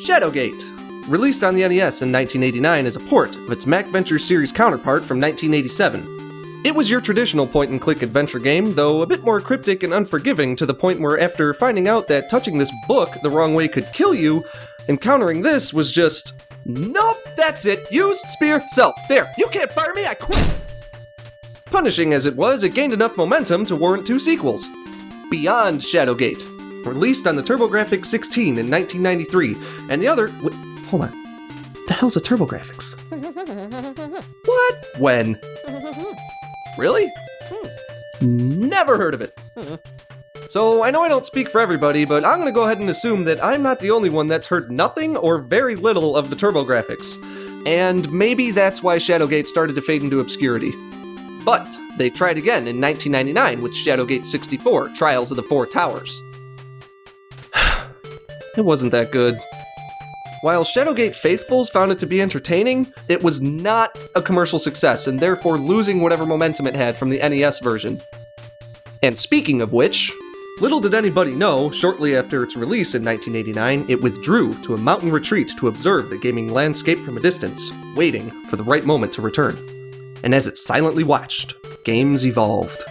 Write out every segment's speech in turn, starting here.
Shadowgate. Released on the NES in 1989 as a port of its MacVenture series counterpart from 1987. It was your traditional point-and-click adventure game, though a bit more cryptic and unforgiving to the point where after finding out that touching this book the wrong way could kill you, encountering this was just, nope, that's it, use spear self. There, you can't fire me, I quit! Punishing as it was, it gained enough momentum to warrant 2 sequels. Beyond Shadowgate, released on the TurboGrafx 16 in 1993, and the other... Wait, hold on. The hell's a TurboGrafx? What? When? Really? Never heard of it. So I know I don't speak for everybody, but I'm gonna go ahead and assume that I'm not the only one that's heard nothing or very little of the TurboGrafx. And maybe that's why Shadowgate started to fade into obscurity. But they tried again in 1999 with Shadowgate 64, Trials of the Four Towers. It wasn't that good. While Shadowgate faithfuls found it to be entertaining, it was not a commercial success and therefore losing whatever momentum it had from the NES version. And speaking of which, little did anybody know, shortly after its release in 1989, it withdrew to a mountain retreat to observe the gaming landscape from a distance, waiting for the right moment to return. And as it silently watched, games evolved.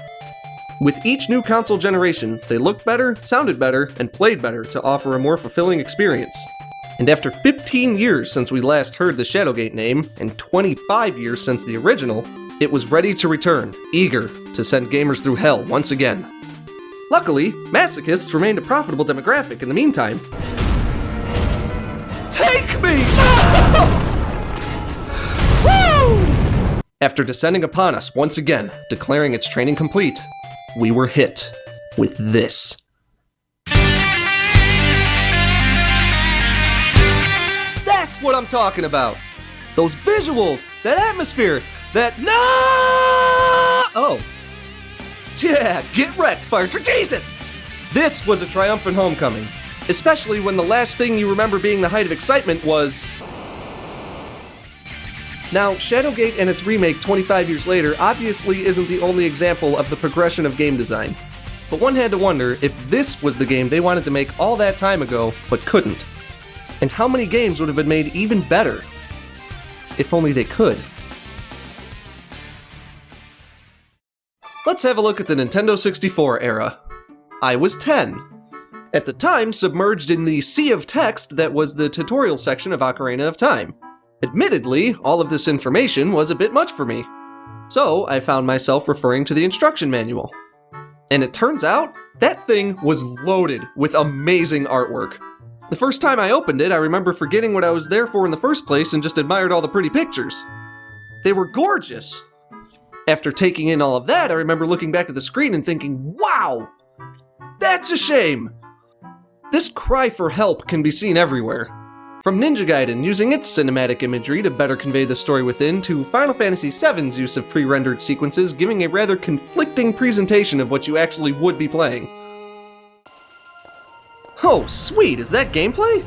With each new console generation, they looked better, sounded better, and played better to offer a more fulfilling experience. And after 15 years since we last heard the Shadowgate name, and 25 years since the original, it was ready to return, eager to send gamers through hell once again. Luckily, masochists remained a profitable demographic in the meantime. Take me! Woo! After descending upon us once again, declaring its training complete, we were hit with this. That's what I'm talking about! Those visuals, that atmosphere, that no! Oh. Yeah, get wrecked, Firetree. Jesus! This was a triumphant homecoming, especially when the last thing you remember being the height of excitement was... Now, Shadowgate and its remake 25 years later obviously isn't the only example of the progression of game design. But one had to wonder if this was the game they wanted to make all that time ago, but couldn't. And how many games would have been made even better if only they could. Let's have a look at the Nintendo 64 era. I was 10. At the time, submerged in the sea of text that was the tutorial section of Ocarina of Time. Admittedly, all of this information was a bit much for me. So I found myself referring to the instruction manual. And it turns out, that thing was loaded with amazing artwork. The first time I opened it, I remember forgetting what I was there for in the first place and just admired all the pretty pictures. They were gorgeous! After taking in all of that, I remember looking back at the screen and thinking, wow! That's a shame! This cry for help can be seen everywhere. From Ninja Gaiden using its cinematic imagery to better convey the story within, to Final Fantasy VII's use of pre-rendered sequences giving a rather conflicting presentation of what you actually would be playing. Oh, sweet, is that gameplay?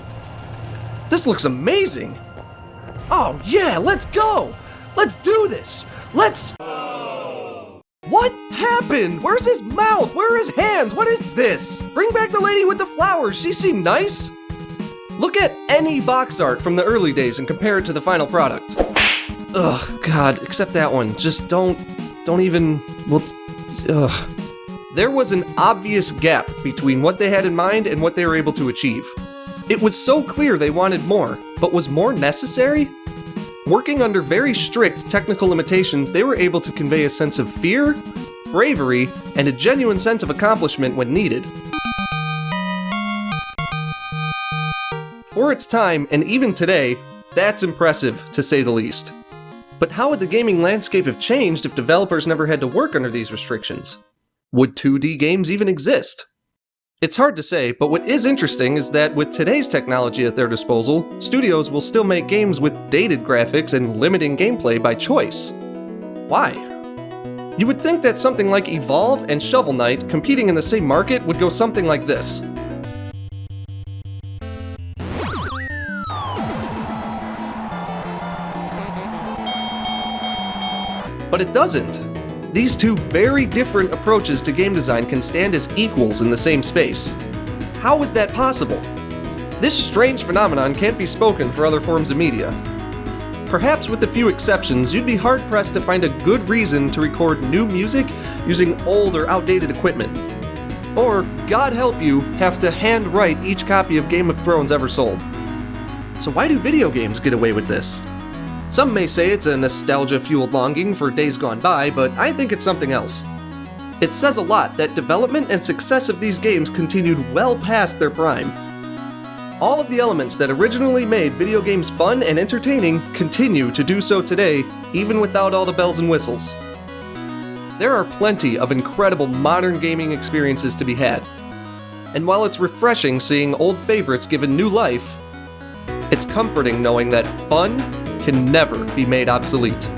This looks amazing! Oh yeah, let's go! Let's do this! Let's... What happened? Where's his mouth? Where are his hands? What is this? Bring back the lady with the flowers, she seemed nice! Look at any box art from the early days and compare it to the final product. Ugh, God, except that one. Just don't even, well, ugh. There was an obvious gap between what they had in mind and what they were able to achieve. It was so clear they wanted more, but was more necessary? Working under very strict technical limitations, they were able to convey a sense of fear, bravery, and a genuine sense of accomplishment when needed. For its time, and even today, that's impressive, to say the least. But how would the gaming landscape have changed if developers never had to work under these restrictions? Would 2D games even exist? It's hard to say, but what is interesting is that with today's technology at their disposal, studios will still make games with dated graphics and limiting gameplay by choice. Why? You would think that something like Evolve and Shovel Knight competing in the same market would go something like this. But it doesn't. These two very different approaches to game design can stand as equals in the same space. How is that possible? This strange phenomenon can't be spoken for other forms of media. Perhaps with a few exceptions, you'd be hard-pressed to find a good reason to record new music using old or outdated equipment. Or, God help you, have to hand-write each copy of Game of Thrones ever sold. So why do video games get away with this? Some may say it's a nostalgia-fueled longing for days gone by, but I think it's something else. It says a lot that development and success of these games continued well past their prime. All of the elements that originally made video games fun and entertaining continue to do so today, even without all the bells and whistles. There are plenty of incredible modern gaming experiences to be had. And while it's refreshing seeing old favorites given new life, it's comforting knowing that fun can never be made obsolete.